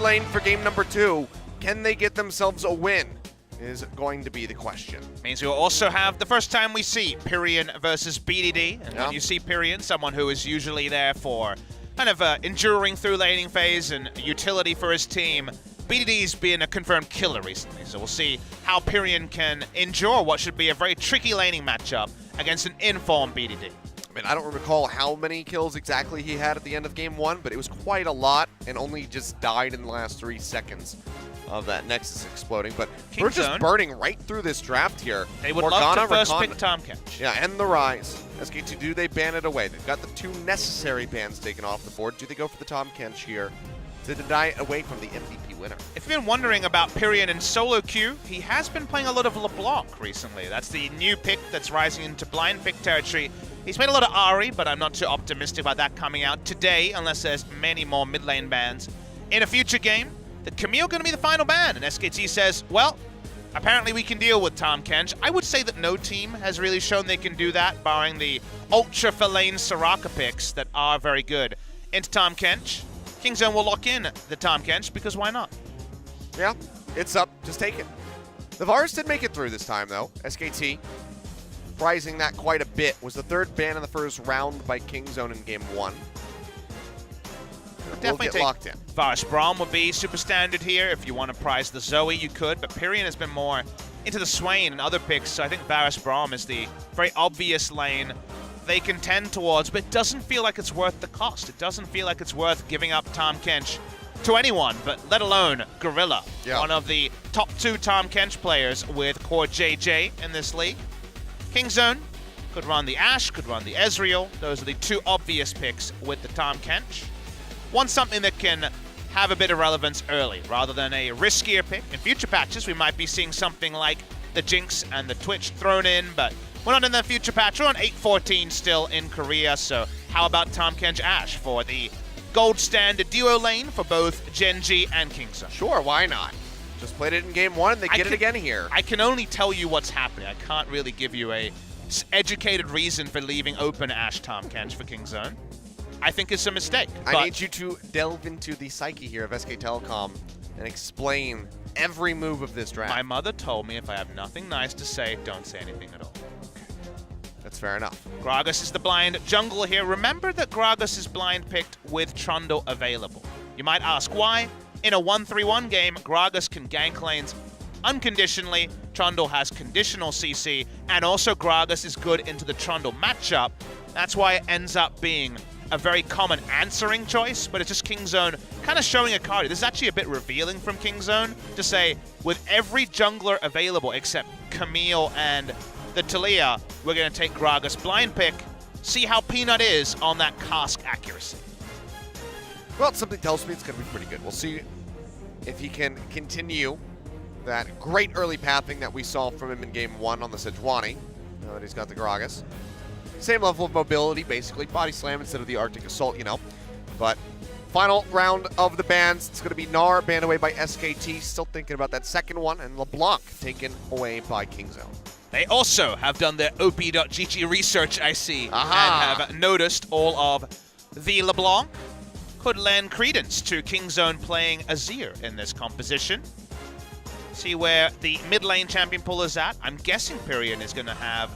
lane for game number 2. Can they get themselves a win is going to be the question. Means we'll also have the first time we see Pyrion versus BDD. And when you see Pyrion, someone who is usually there for kind of enduring through laning phase and utility for his team, BDD's been a confirmed killer recently. So we'll see how Pyrion can endure what should be a very tricky laning matchup against an informed BDD. I mean, I don't recall how many kills exactly he had at the end of game 1, but it was quite a lot and only just died in the last 3 seconds of that Nexus exploding. But we're just burning right through this draft here. They would love to first pick Tom Kench. Yeah, and the Rise. SKT, do they ban it away? They've got the 2 necessary bans taken off the board. Do they go for the Tom Kench here to deny it away from the MVP winner? If you've been wondering about Pyrion in solo queue, he has been playing a lot of LeBlanc recently. That's the new pick that's rising into blind pick territory. He's played a lot of Ahri, but I'm not too optimistic about that coming out today, unless there's many more mid lane bans. In a future game, the Camille going to be the final ban, and SKT says, well, apparently we can deal with Tom Kench. I would say that no team has really shown they can do that, barring the ultra for lane Soraka picks that are very good. Into Tom Kench. Kingzone will lock in the Tom Kench, because why not? Yeah, it's up. Just take it. The Varus did make it through this time, though. SKT, prizing that quite a bit, was the 3rd ban in the first round by Kingzone in game 1. Definitely get locked in. Varus Braum would be super standard here. If you want to prize the Zoe, you could, but Pyrion has been more into the Swain and other picks, so I think Varus Braum is the very obvious lane they can tend towards, but it doesn't feel like it's worth the cost. It doesn't feel like it's worth giving up Tom Kench to anyone, but let alone Gorilla, one of the top 2 Tom Kench players with core JJ in this league. Kingzone could run the Ashe, could run the Ezreal. Those are the 2 obvious picks with the Tom Kench. Want something that can have a bit of relevance early, rather than a riskier pick. In future patches, we might be seeing something like the Jinx and the Twitch thrown in, but we're not in the future patch. We're on 8.14 still in Korea, so how about Tom Kench Ashe for the gold standard duo lane for both Genji and Kingzone? Sure, why not? Just played it in game 1, and they get it again here. I can only tell you what's happening. I can't really give you a educated reason for leaving open Ashe Tom Kench for Kingzone. I think it's a mistake. I need you to delve into the psyche here of SK Telecom and explain every move of this draft. My mother told me if I have nothing nice to say, don't say anything at all. That's fair enough. Gragas is the blind jungle here. Remember that Gragas is blind picked with Trundle available. You might ask why. In a 1-3-1 game, Gragas can gank lanes unconditionally. Trundle has conditional CC, and also Gragas is good into the Trundle matchup. That's why it ends up being a very common answering choice, but it's just Kingzone kind of showing a card. This is actually a bit revealing from Kingzone to say, with every jungler available except Camille and the Talia, we're going to take Gragas blind pick, see how Peanut is on that cask accuracy. Well, something tells me it's going to be pretty good. We'll see if he can continue that great early pathing that we saw from him in game 1 on the Sejuani, now that he's got the Gragas. Same level of mobility, basically. Body slam instead of the Arctic Assault, you know. But final round of the bans, it's going to be Gnar banned away by SKT. Still thinking about that second one. And LeBlanc taken away by Kingzone. They also have done their op.gg research, I see, and have noticed all of the LeBlanc could lend credence to Kingzone playing Azir in this composition. See where the mid lane champion pool is at. I'm guessing Pyrion is going to have...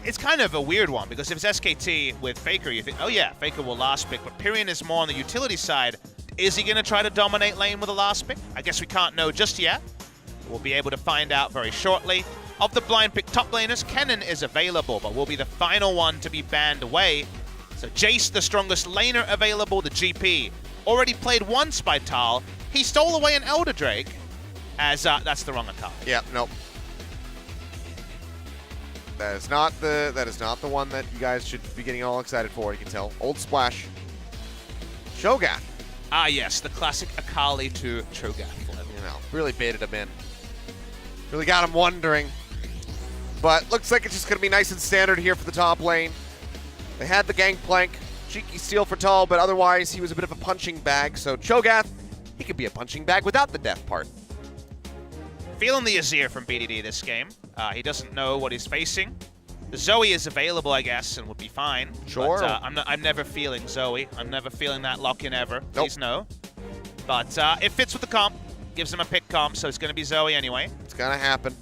It's kind of a weird one, because if it's SKT with Faker, you think, oh yeah, Faker will last pick, but Pyrion is more on the utility side. Is he going to try to dominate lane with a last pick? I guess we can't know just yet. We'll be able to find out very shortly. Of the blind pick top laners, Kennen is available, but will be the final one to be banned away. So Jace, the strongest laner available, the GP, already played once by Tal. He stole away an Elder Drake, as that's the wrong account. Yeah, nope. That is not the one that you guys should be getting all excited for, you can tell. Old Splash. Cho'Gath. Ah yes, the classic Akali to Cho'Gath. You know, really baited him in. Really got him wondering. But looks like it's just going to be nice and standard here for the top lane. They had the Gangplank. Cheeky steal for Tal, but otherwise he was a bit of a punching bag. So Cho'Gath, he could be a punching bag without the death part. Feeling the Azir from BDD this game. He doesn't know what he's facing. The Zoe is available, I guess, and would be fine. Sure. But, I'm never feeling Zoe. I'm never feeling that lock-in ever. Please no. But it fits with the comp. Gives him a pick comp, so it's going to be Zoe anyway. It's going to happen.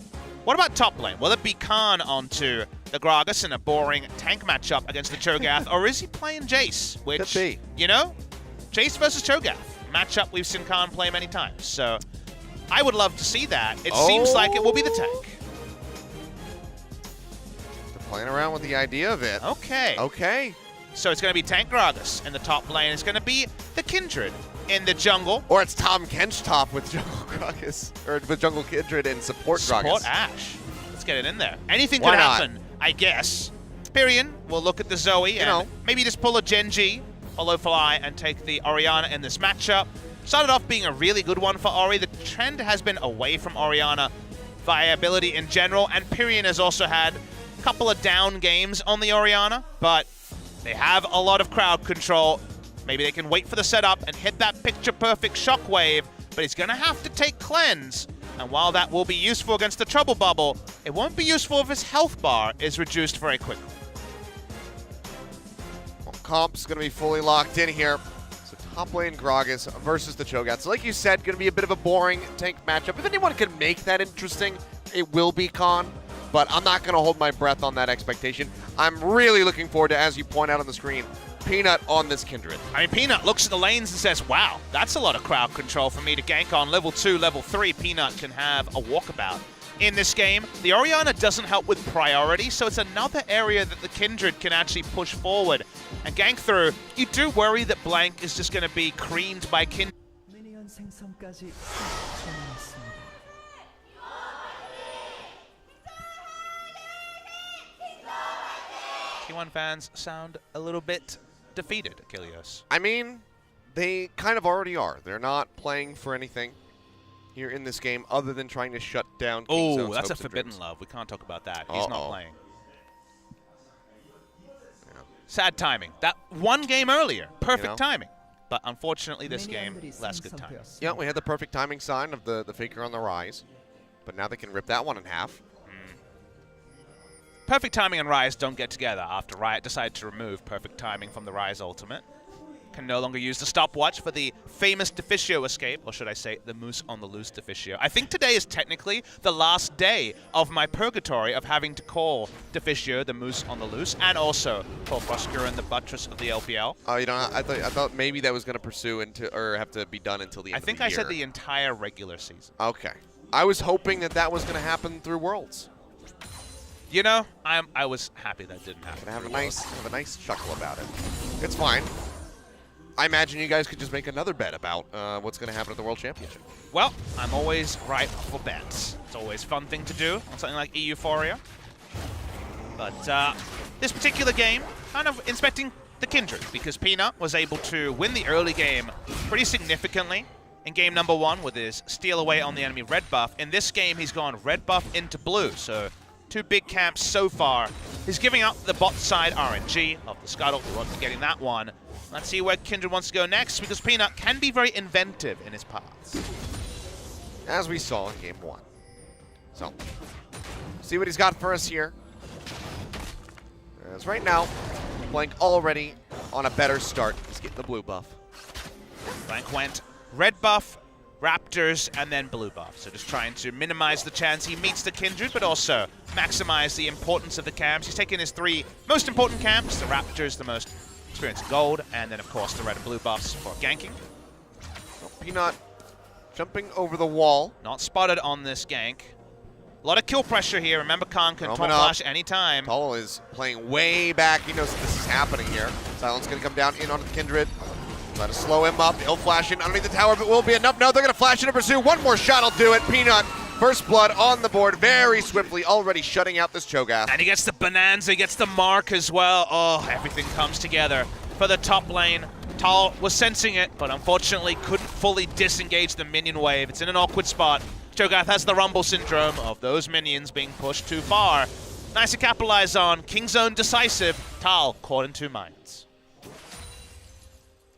What about top lane? Will it be Khan onto the Gragas in a boring tank matchup against the Cho'Gath, or is he playing Jace? Which, Could be. you know, Jace versus Cho'Gath. Matchup we've seen Khan play many times. So I would love to see that. It seems like it will be the tank. They're playing around with the idea of it. Okay. Okay. So it's going to be Tank Gragas in the top lane. It's going to be the Kindred in the jungle. Or it's Tom Kench top with Jungle Gragas, or with Jungle Kindred and support Gragas. Support Ashe. Let's get it in there. Anything Why could not? happen, I guess. Pyrion will look at the Zoe and maybe just pull a Genji, follow Fly, and take the Orianna in this matchup. Started off being a really good one for Ori. The trend has been away from Orianna viability in general, and Pyrion has also had a couple of down games on the Orianna, but they have a lot of crowd control. Maybe they can wait for the setup and hit that picture-perfect shockwave, but he's going to have to take cleanse. And while that will be useful against the Trouble Bubble, it won't be useful if his health bar is reduced very quickly. Well, comp's going to be fully locked in here. So top lane Gragas versus the Cho'Gath. So like you said, going to be a bit of a boring tank matchup. If anyone can make that interesting, it will be Khan. But I'm not going to hold my breath on that expectation. I'm really looking forward to, as you point out on the screen, Peanut on this Kindred. I mean, Peanut looks at the lanes and says, wow, that's a lot of crowd control for me to gank on. Level 2, level 3, Peanut can have a walkabout. In this game, the Orianna doesn't help with priority, so it's another area that the Kindred can actually push forward and gank through. You do worry that Blank is just going to be creamed by Kindred. T1 fans sound a little bit defeated, Achilles. I mean, they kind of already are. They're not playing for anything here in this game other than trying to shut down King's Oh, Zone's that's a hopes and forbidden dreams. love. We can't talk about that. He's not playing. Yeah. Sad timing. That one game earlier, perfect You know? timing. But unfortunately, this game, less good timing. Yeah, we had the perfect timing sign of the Faker on the rise. But now they can rip that one in half. Perfect timing and Rise don't get together after Riot decided to remove perfect timing from the Rise ultimate. Can no longer use the stopwatch for the famous Deficio escape, or should I say the Moose on the Loose Deficio. I think today is technically the last day of my purgatory of having to call Deficio the Moose on the Loose, and also call Froskuren the Buttress of the LPL. Oh, you know, I thought maybe that was going to pursue or have to be done until the end of the year. I think I said the entire regular season. Okay. I was hoping that was going to happen through Worlds. You know, I was happy that didn't happen. Have a nice chuckle about it. It's fine. I imagine you guys could just make another bet about what's going to happen at the World Championship. Well, I'm always right for bets. It's always a fun thing to do on something like Euphoria. But this particular game, kind of inspecting the Kindred, because Peanut was able to win the early game pretty significantly in game number 1 with his steal away on the enemy red buff. In this game, he's gone red buff into blue, so 2 big camps so far. He's giving up the bot side RNG of the Scuttle. He wants getting that one. Let's see where Kindred wants to go next, because Peanut can be very inventive in his paths. As we saw in game 1. So, see what he's got for us here. As right now, Blank already on a better start. He's getting the blue buff. Blank went red buff, Raptors, and then blue buff. So just trying to minimize the chance he meets the Kindred, but also maximize the importance of the camps. He's taken his 3 most important camps, the Raptors, the most experience in gold, and then of course the red and blue buffs for ganking. Well, Peanut jumping over the wall. Not spotted on this gank. A lot of kill pressure here. Remember, Khan can top flash anytime. Tall is playing way back. He knows that this is happening here. Silence going to come down in on the Kindred. Try to slow him up. He'll flash in underneath the tower, but will be enough. No, they're going to flash in and pursue. One more shot will do it. Peanut, first blood on the board very swiftly, already shutting out this Cho'Gath. And he gets the Bonanza, he gets the mark as well. Oh, everything comes together for the top lane. Tal was sensing it, but unfortunately couldn't fully disengage the minion wave. It's in an awkward spot. Cho'Gath has the rumble syndrome of those minions being pushed too far. Nice to capitalize on. King's Zone decisive. Tal caught in 2 minds.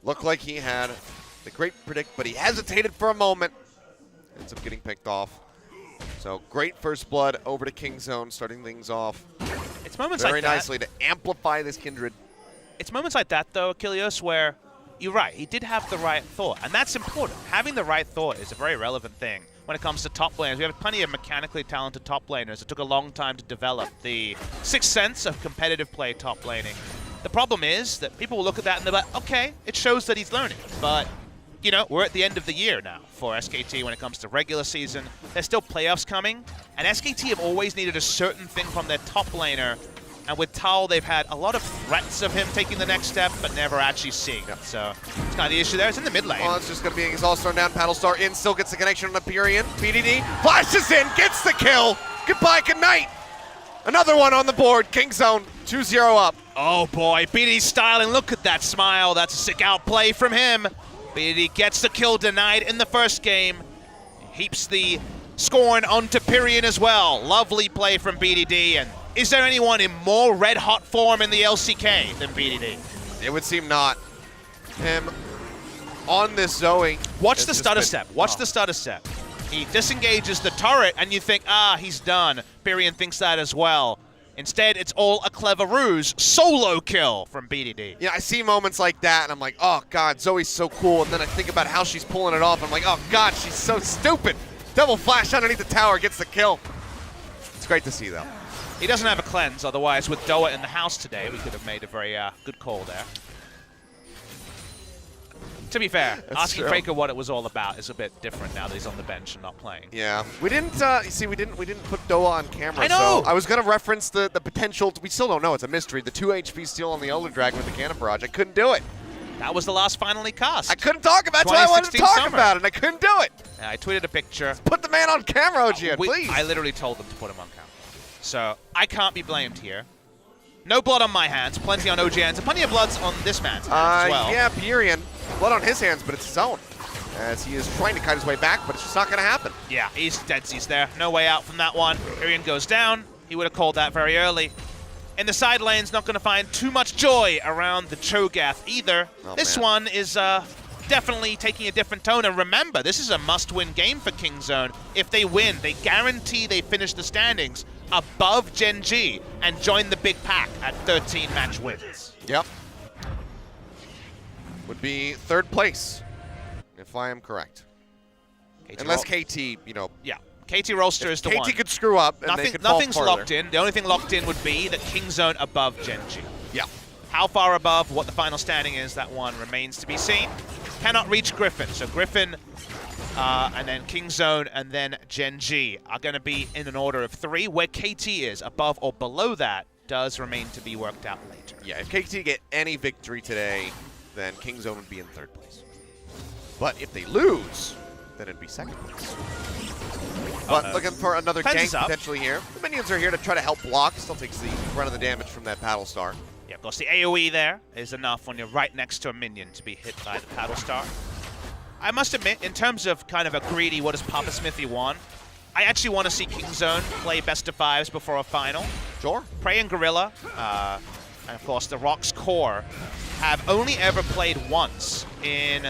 Looked like he had the great predict, but he hesitated for a moment. Ends up getting picked off. So great first blood over to King's Zone, starting things off It's moments very like that. nicely to amplify this Kindred. It's moments like that, though, Achilles, where you're right. He did have the right thought, and that's important. Having the right thought is a very relevant thing when it comes to top laners. We have plenty of mechanically talented top laners. It took a long time to develop the sixth sense of competitive play top laning. The problem is that people will look at that and they're like, okay, it shows that he's learning. But, you know, we're at the end of the year now for SKT when it comes to regular season. There's still playoffs coming, and SKT have always needed a certain thing from their top laner. And with Tal, they've had a lot of threats of him taking the next step, but never actually seeing it. So it's kind of the issue there. It's in the mid lane. Well, it's just going to be he's all thrown down. Paddlestar in, still gets the connection on Empyrean. BDD flashes in, gets the kill. Goodbye, good night. Another one on the board. Kingzone 2-0 up. Oh boy, BDD styling. Look at that smile. That's a sick outplay from him. BDD gets the kill denied in the first game. Heaps the scorn onto Pyrian as well. Lovely play from BDD. And is there anyone in more red-hot form in the LCK than BDD? It would seem not. Him on this Zoe. Watch the stutter step. Watch the stutter step. He disengages the turret, and you think, he's done. Pyrian thinks that as well. Instead, it's all a clever ruse. Solo kill from BDD. Yeah, I see moments like that, and I'm like, oh, God, Zoe's so cool. And then I think about how she's pulling it off. I'm like, oh, God, she's so stupid. Double flash underneath the tower, gets the kill. It's great to see, though. He doesn't have a cleanse, otherwise with Doa in the house today, we could have made a very good call there. To be fair, asking Faker what it was all about is a bit different now that he's on the bench and not playing. Yeah, we didn't. You see, we didn't put Doa on camera. I know. So I was gonna reference the potential. We still don't know. It's a mystery. The 2 HP steal on the Elder Dragon with the cannon barrage. I couldn't do it. That was the last finally cast. I couldn't talk about it. That's why I wanted to talk about it. And I couldn't do it. And I tweeted a picture. Put the man on camera, OGN, please. I literally told them to put him on camera. So I can't be blamed here. No blood on my hands, plenty on OGN's, and plenty of bloods on this man's hands as well. Yeah, Pyrian, blood on his hands, but it's his own. As he is trying to cut his way back, but it's just not going to happen. Yeah, he's deadsies there. No way out from that one. Pyrian goes down. He would have called that very early. In the side lane's not going to find too much joy around the Cho'Gath either. This one is definitely taking a different tone. And remember, this is a must-win game for Kingzone. If they win, they guarantee they finish the standings above Gen G and join the big pack at 13 match wins. Yep. Would be third place, if I am correct. Unless KT, you know. Yeah, KT Rolster is the one. KT could screw up and they could fall Nothing's farther. locked in. The only thing locked in would be that Kingzone above Gen G. Yeah. How far above, what the final standing is, that one remains to be seen. Cannot reach Griffin. So Griffin, and then Kingzone, and then Gen G are going to be in an order of 3. Where KT is above or below that does remain to be worked out later. Yeah, if KT get any victory today, then Kingzone would be in 3rd place. But if they lose, then it'd be 2nd place. But looking for another gank potentially here. The minions are here to try to help block. Still takes the brunt of the damage from that Paddlestar. Yeah, of course, the AoE there is enough when you're right next to a minion to be hit by the Paddlestar. I must admit, in terms of kind of a greedy, what does Papa Smithy want? I actually want to see Kingzone play best of 5s before a final. Sure. Prey and Gorilla, and of course the Rock's core, have only ever played once in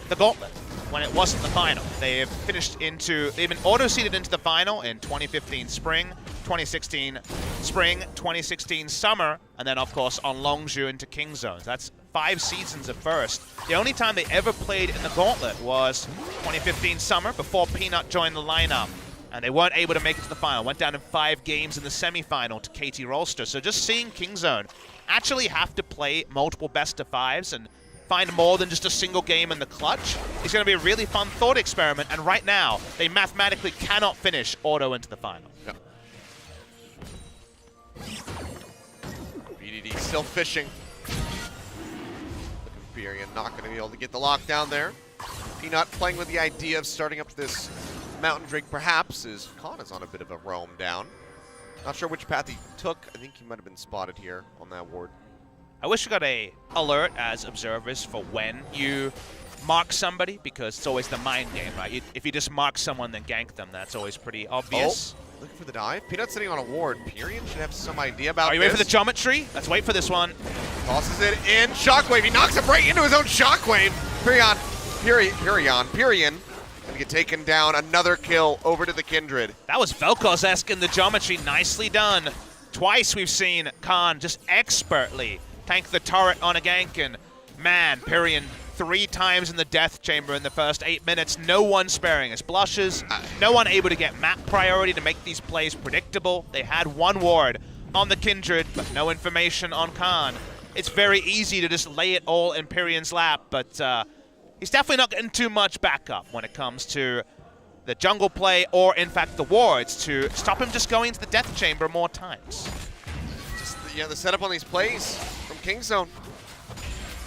the Gauntlet when it wasn't the final. They have they've been auto-seeded into the final in 2015 spring, 2016 spring, 2016 summer, and then of course on Longzhu into Kingzone. That's 5 seasons at first. The only time they ever played in the Gauntlet was 2015 summer before Peanut joined the lineup. And they weren't able to make it to the final. Went down in 5 games in the semifinal to KT Rolster. So just seeing Kingzone actually have to play multiple best of 5s and find more than just a single game in the clutch is going to be a really fun thought experiment. And right now, they mathematically cannot finish auto into the final. No. BDD still fishing. Pyrian not going to be able to get the lockdown there. Peanut playing with the idea of starting up this Mountain Drake perhaps, as Khan is on a bit of a roam down. Not sure which path he took. I think he might have been spotted here on that ward. I wish we got a alert as observers for when you mark somebody, because it's always the mind game, right? If you just mark someone then gank them, that's always pretty obvious. Oh, looking for the dive. Peanut sitting on a ward. Pyrian should have some idea about this. Are you ready for the geometry? Let's wait for this one. Tosses it in. Shockwave. He knocks him right into his own Shockwave. Pyrian gonna get taken down. Another kill over to the Kindred. That was Vel'Koz-esque in the geometry. Nicely done. Twice we've seen Khan just expertly tank the turret on a gank, and man, Pyrian 3 times in the death chamber in the first 8 minutes. No one sparing his blushes. No one able to get map priority to make these plays predictable. They had 1 ward on the Kindred, but no information on Khan. It's very easy to just lay it all in Pyrian's lap, but he's definitely not getting too much backup when it comes to the jungle play or, in fact, the wards to stop him just going into the death chamber more times. The setup on these plays from Kingzone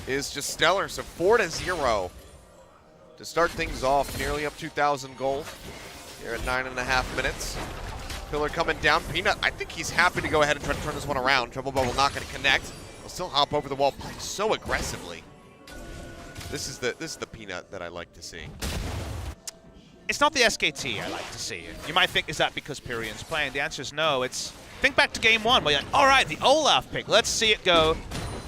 is just stellar. So 4-0 to start things off. Nearly up 2,000 gold here at 9.5 minutes. Pillar coming down. Peanut, I think he's happy to go ahead and try to turn this one around. Triple Bubble not going to connect. He'll still hop over the wall, playing so aggressively. This is the Peanut that I like to see. It's not the SKT I like to see. You might think, is that because Pyrian's playing? The answer is no. Think back to game 1 where you're like, all right, the Olaf pick, let's see it go.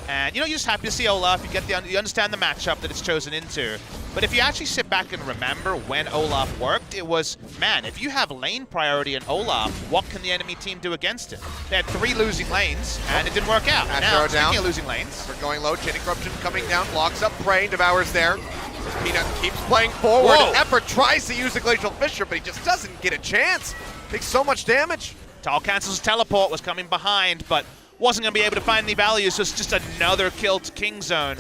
And you're just happy to see Olaf. You understand the matchup that it's chosen into. But if you actually sit back and remember when Olaf worked, it was, man, if you have lane priority in Olaf, what can the enemy team do against it? They had 3 losing lanes, and it didn't work out. Now, speaking of losing lanes, we're going low. Chain Corruption coming down, blocks up Prey, Devours there. Peanut keeps playing forward. Effort tries to use the Glacial Fissure, but he just doesn't get a chance. Takes so much damage. Tal cancels his teleport, was coming behind, but wasn't going to be able to find any value, so it's just another kill to Kingzone.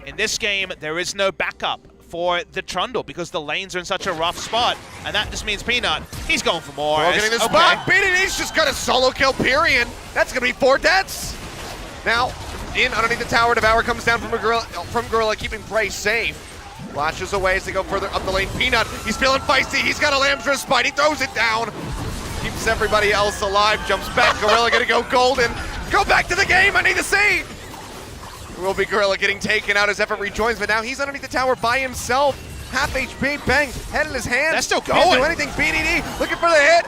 In this game, there is no backup for the Trundle because the lanes are in such a rough spot, and that just means Peanut, he's going for more. Getting the spot. BDD's just got a solo kill Pyrian. That's going to be 4 deaths. Now, in underneath the tower, Devour comes down from Gorilla, keeping Prey safe. Flashes away as they go further up the lane. Peanut, he's feeling feisty. He's got a Lamb's Spite. He throws it down. Keeps everybody else alive. Jumps back. Gorilla gonna go golden. Go back to the game. I need to see. It will be Gorilla getting taken out as Effort rejoins, but now he's underneath the tower by himself. Half HP. Bang. Head in his hand. That's still going. Can't do anything. BDD looking for the hit.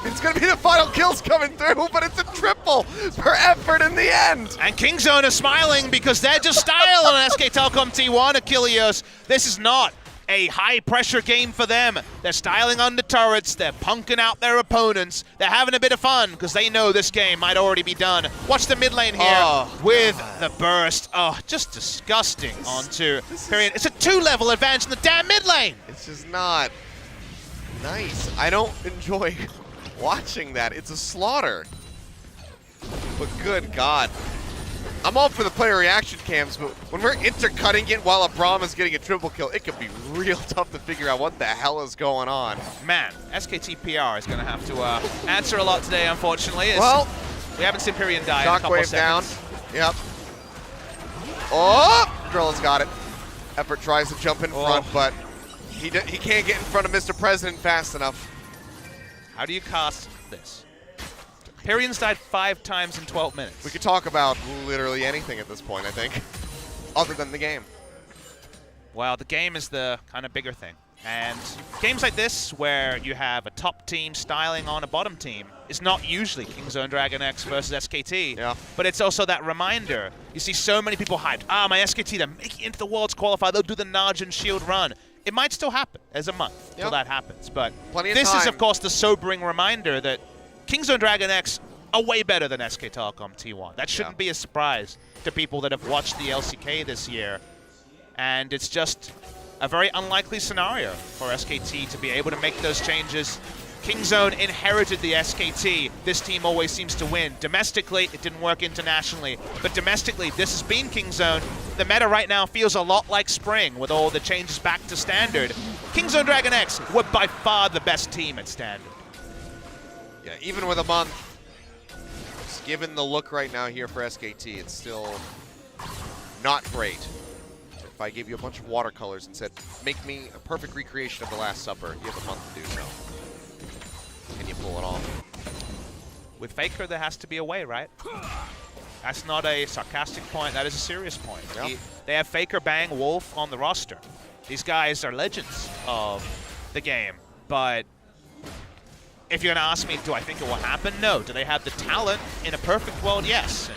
It's going to be the final kills coming through, but it's a triple for Effort in the end. And Kingzone is smiling because they're just style on SK Telecom T1, Achilles. This is not a high-pressure game for them. They're styling on the turrets. They're punking out their opponents. They're having a bit of fun because they know this game might already be done. Watch the mid lane here with the burst. Oh, just disgusting onto Pyrian. It's a 2-level advantage in the damn mid lane. It's just not nice. I don't enjoy watching that. It's a slaughter. But good God. I'm all for the player reaction cams, but when we're intercutting it while a Braum is getting a triple kill, it can be real tough to figure out what the hell is going on. Man, SKT PR is going to have to answer a lot today, unfortunately. Well, we haven't seen Pyrian die in a couple of down. seconds. Yep. Oh! Drilla's got it. Effort tries to jump in front, but he can't get in front of Mr. President fast enough. How do you cast this? Pyrian's died 5 times in 12 minutes. We could talk about literally anything at this point, I think, other than the game. Well, the game is the kind of bigger thing. And games like this, where you have a top team styling on a bottom team, is not usually Kingzone DragonX versus SKT. Yeah. But it's also that reminder. You see so many people hyped. My SKT, they're making it into the Worlds qualifier. They'll do the Nudge and Shield run. It might still happen as a month till that happens. But this is, of course, the sobering reminder that Kingzone DragonX are way better than SK Telecom T1. That shouldn't be a surprise to people that have watched the LCK this year. And it's just a very unlikely scenario for SKT to be able to make those changes. Kingzone inherited the SKT. This team always seems to win. Domestically, it didn't work internationally. But domestically, this has been Kingzone. The meta right now feels a lot like spring with all the changes back to standard. Kingzone DragonX were by far the best team at standard. Yeah, even with a month, just given the look right now here for SKT, it's still not great. If I gave you a bunch of watercolors and said, make me a perfect recreation of the Last Supper, you have a month to do so. Can you pull it off? With Faker, there has to be a way, right? That's not a sarcastic point, that is a serious point. Yep. They have Faker, Bang, Wolf on the roster. These guys are legends of the game, but if you're going to ask me, do I think it will happen? No. Do they have the talent? In a perfect world, yes.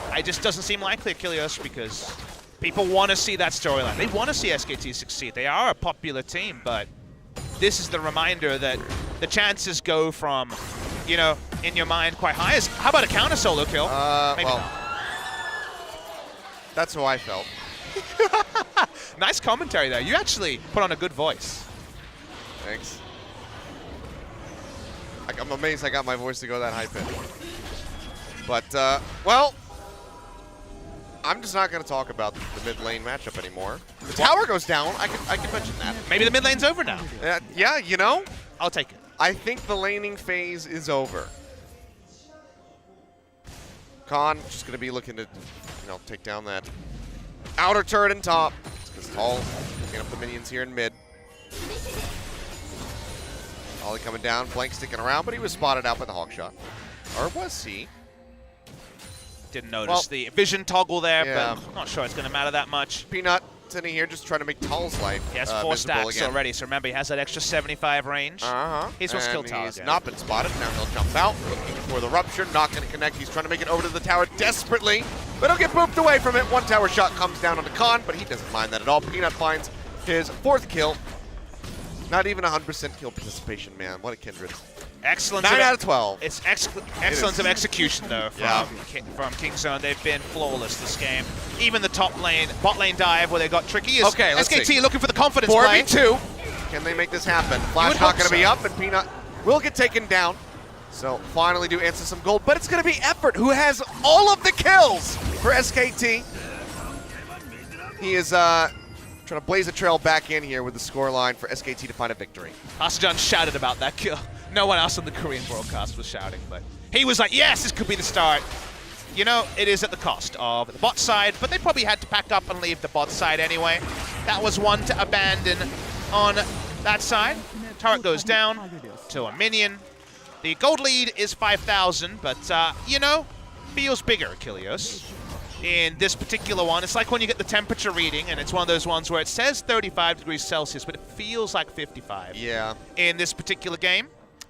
And it just doesn't seem likely, Achilles, because people want to see that storyline. They want to see SKT succeed. They are a popular team, but this is the reminder that the chances go from, you know, in your mind quite high. How about a counter solo kill? Maybe well, not. that's how I felt. Nice commentary there. You actually put on a good voice. Thanks. I'm amazed I got my voice to go that high pitch. But, well, I'm just not going to talk about the mid lane matchup anymore. The tower goes down. I can mention that. Maybe the mid lane's over now. Yeah, you know, I'll take it. I think the laning phase is over. Khan just going to be looking to, take down that outer turret and top. Because Tall picking up the minions here in mid. Ollie coming down, Blank sticking around, but he was spotted out by the hawk shot. Or was he? Didn't notice the vision toggle there, yeah. but not sure it's going to matter that much. Peanut sitting here just trying to make Tall's life He has 4 stacks again. already, so remember, he has that extra 75 range. He's will skill tower. He's not been spotted. Now he'll jump out, looking for the rupture. Not going to connect. He's trying to make it over to the tower desperately, but he'll get booped away from it. 1 tower shot comes down onto Khan, but he doesn't mind that at all. Peanut finds his 4th kill. Not even 100% kill participation, man. What a kindred. Excellence. 9 out of 12. It's excellence of execution, though, from Kingzone. They've been flawless this game. Even the bot lane dive where they got tricky is SKT looking for the confidence play. 4v2. Can they make this happen? Flash not going to be up, and Peanut will get taken down. So finally do answer some gold, but it's going to be Effort who has all of the kills for SKT. He is trying to blaze a trail back in here with the scoreline for SKT to find a victory. Asajan shouted about that kill. No one else on the Korean broadcast was shouting, but he was like, yes, this could be the start. You know, it is at the cost of the bot side, but they probably had to pack up and leave the bot side anyway. That was one to abandon on that side. Turret goes down to a minion. The gold lead is 5,000, but, feels bigger, Achilleos. In this particular one, it's like when you get the temperature reading, and it's one of those ones where it says 35 degrees Celsius, but it feels like 55. Yeah. In this particular game,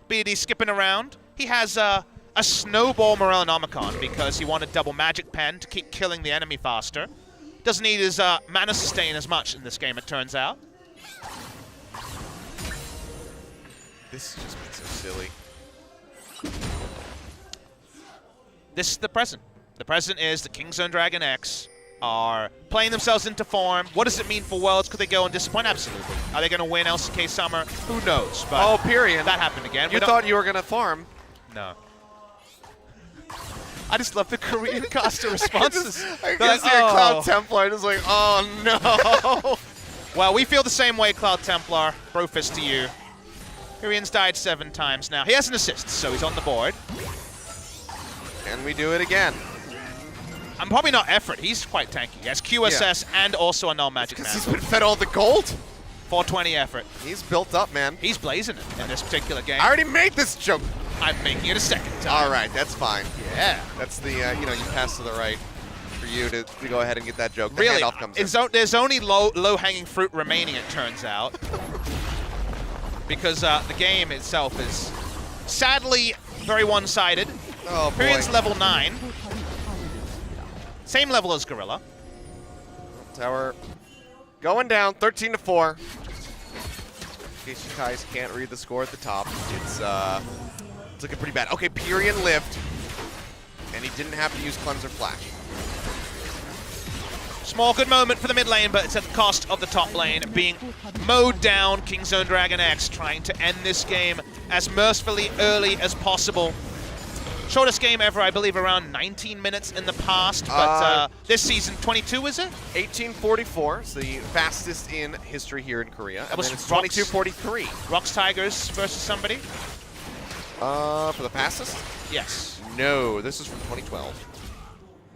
BD skipping around. He has a snowball Morellonomicon because he wanted double magic pen to keep killing the enemy faster. Doesn't need his mana sustain as much in this game, it turns out. This has just been so silly. This is the present. The present is the Kingzone DragonX are playing themselves into form. What does it mean for Worlds? Could they go and disappoint? Absolutely. Are they going to win LCK Summer? Who knows? But Pyrian. That happened again. You thought you were going to farm. No. I just love the Korean caster responses. I can see a Cloud Templar just like, oh no. Well, we feel the same way, Cloud Templar. Brofist to you. Pyrian's died 7 times now. He has an assist, so he's on the board. Can we do it again? I'm probably not Effort. He's quite tanky. He has QSS and also a null magic man. He's been fed all the gold. 420 Effort. He's built up, man. He's blazing it in this particular game. I already made this joke. I'm making it a second time. All right, that's fine. Yeah. That's the, you pass to the right for you to go ahead and get that joke. The really, handoff comes in. There's only low-hanging fruit remaining, it turns out. Because the game itself is sadly very one-sided. Oh, boy. Pyrian's level 9. Same level as Gorilla. Tower going down, 13-4. In case you guys can't read the score at the top, it's looking pretty bad. Okay, Pyrian lived, and he didn't have to use Cleanser Flash. Small good moment for the mid lane, but it's at the cost of the top lane being mowed down. Kingzone DragonX trying to end this game as mercifully early as possible. Shortest game ever, I believe, around 19 minutes in the past, but this season, 22, is it? 1844 is the fastest in history here in Korea. That was 22:43. Rocks Tigers versus somebody? For the fastest? Yes. No, this is from 2012.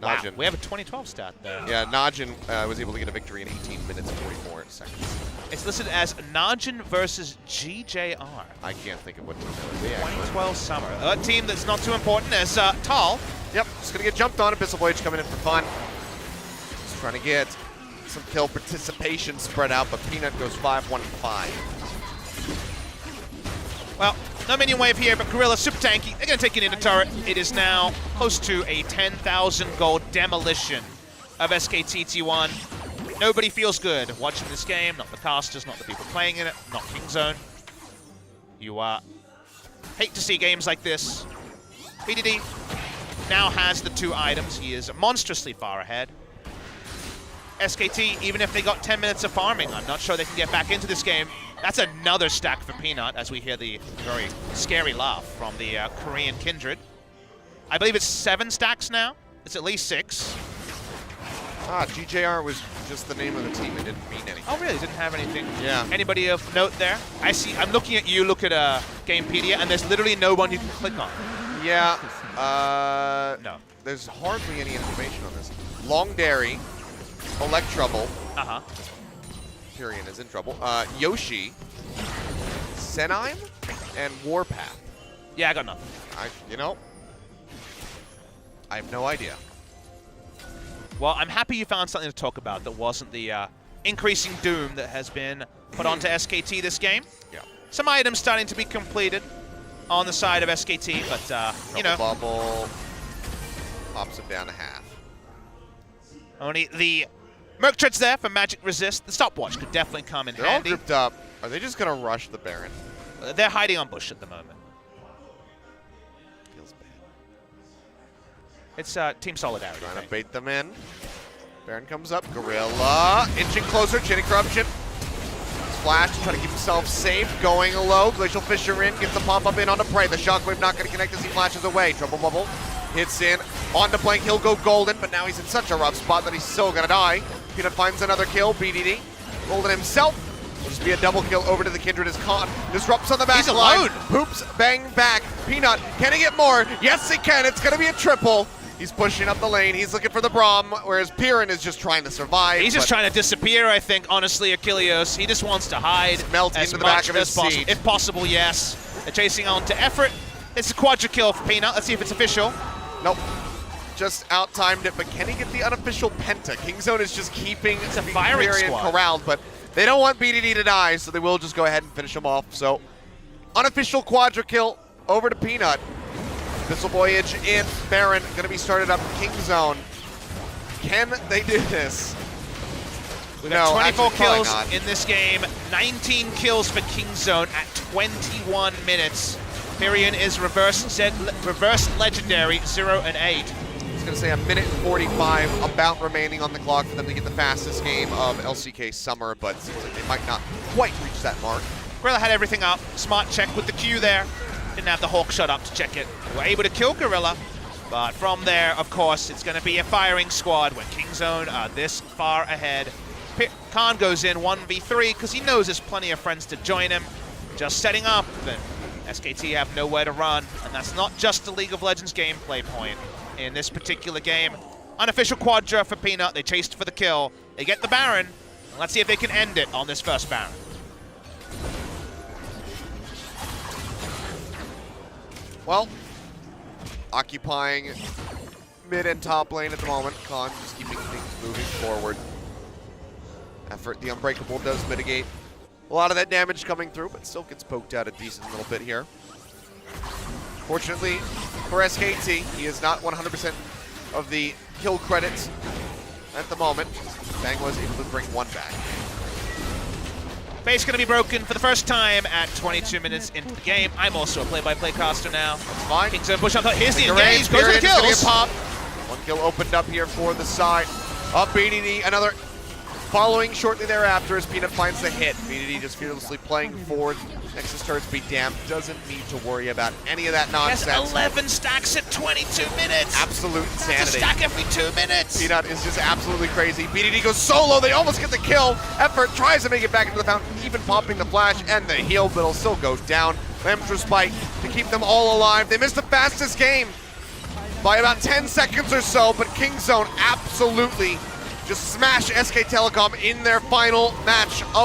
Wow, Najin. we have a 2012 stat there. Yeah, Najin was able to get a victory in 18 minutes and 44 seconds. It's listed as Najin versus GJR. I can't think of what team that would be, actually. 2012 Summer. A team that's not too important as Tal. Yep, just going to get jumped on. Abyssal Voyage coming in for fun. Just trying to get some kill participation spread out, but Peanut goes 5-1-5. Well, no minion wave here, but Gorilla super tanky. They're going to take it into turret. It is now close to a 10,000 gold demolition of SKT T1. Nobody feels good watching this game, not the casters, not the people playing in it, not Kingzone. You hate to see games like this. BDD now has the 2 items. He is monstrously far ahead. SKT, even if they got 10 minutes of farming, I'm not sure they can get back into this game. That's another stack for Peanut, as we hear the very scary laugh from the Korean kindred. I believe it's 7 stacks now. It's at least 6. GJR was just the name of the team. It didn't mean anything. Oh, really? Didn't have anything? Yeah. Anybody of note there? I see. I'm looking at you. Look at Gamepedia, and there's literally no one you can click on. Yeah. No. There's hardly any information on this. Long Dairy, Electrouble. Tyrion is in trouble. Yoshi, Senime, and Warpath. Yeah, I got nothing. I have no idea. Well, I'm happy you found something to talk about that wasn't the increasing doom that has been put onto SKT this game. Yeah. Some items starting to be completed on the side of SKT, but, you know. Bubble pops him down to half. Only the Merc Treads there for Magic Resist. The stopwatch could definitely come in They're all handy. grouped up. Are they just going to rush the Baron? They're hiding on bush at the moment. Feels bad. It's team solidarity. Trying right? to bait them in. Baron comes up. Gorilla inching closer. Chinny Corruption. Flash to try to keep himself safe. Going low. Glacial Fisher in. Gets the pop-up in onto Prey. The Shockwave not going to connect as he flashes away. Trouble Bubble hits in. Onto Blank. He'll go golden, but now he's in such a rough spot that he's still going to die. Peanut finds another kill. BDD. Golden himself. Will just be a double kill over to the Kindred as Khan disrupts on the back He's line. alone. Hoops, bang, back. Peanut, can he get more? Yes, he can. It's going to be a triple. He's pushing up the lane. He's looking for the Braum, whereas Piran is just trying to survive. He's just trying to disappear, I think, honestly, Achilleos. He just wants to hide. Melt as into the back much of his as possible. seat. If possible, yes. They're chasing on to Effort. It's a quadra kill for Peanut. Let's see if it's official. Nope. Just out-timed it, but can he get the unofficial penta? Kingzone is just keeping It's a firing squad. corralled, but they don't want BDD to die, so they will just go ahead and finish him off. So, unofficial quadra kill over to Peanut. Abyssal Voyage in. Baron going to be started up in Kingzone. Can they do this? We've got 24 actually, probably kills not. in this game. 19 kills for Kingzone at 21 minutes. Pyrian is reverse legendary, 0 and 8. I was going to say a minute and 45 about remaining on the clock for them to get the fastest game of LCK Summer, but it seems like they might not quite reach that mark. Gorilla had everything up. Smart check with the Q there. Didn't have the Hawk shot up to check it. They were able to kill Gorilla, but from there, of course, it's going to be a firing squad when Kingzone are this far ahead. Khan goes in 1v3 because he knows there's plenty of friends to join him. Just setting up, and SKT have nowhere to run, and that's not just the League of Legends gameplay point in this particular game. Unofficial quadra for Peanut. They chased for the kill. They get the Baron. And let's see if they can end it on this first Baron. Well, occupying mid and top lane at the moment. Khan just keeping things moving forward. Effort, the Unbreakable does mitigate a lot of that damage coming through, but still gets poked out a decent little bit here. Fortunately for SKT, he is not 100% of the kill credits at the moment. Bang was able to bring one back. Base going to be broken for the first time at 22 minutes into the game. I'm also a play-by-play caster now. That's fine. Kingzone push up. Here's the engage. Goes for the kills. Pop. One kill opened up here for the side. Up BDD, another following shortly thereafter as Peanut finds the hit. BDD just fearlessly playing forward. Nexus turrets be damned. Doesn't need to worry about any of that nonsense. Yes, 11 stacks at 22 minutes. Absolute insanity. That's a stack every 2 minutes. Peanut is just absolutely crazy. BDD goes solo. They almost get the kill. Effort tries to make it back into the fountain, even popping the flash and the heal, but it'll still go down. Lamtra Spike to keep them all alive. They missed the fastest game by about 10 seconds or so, but Kingzone absolutely just smash SK Telecom in their final match of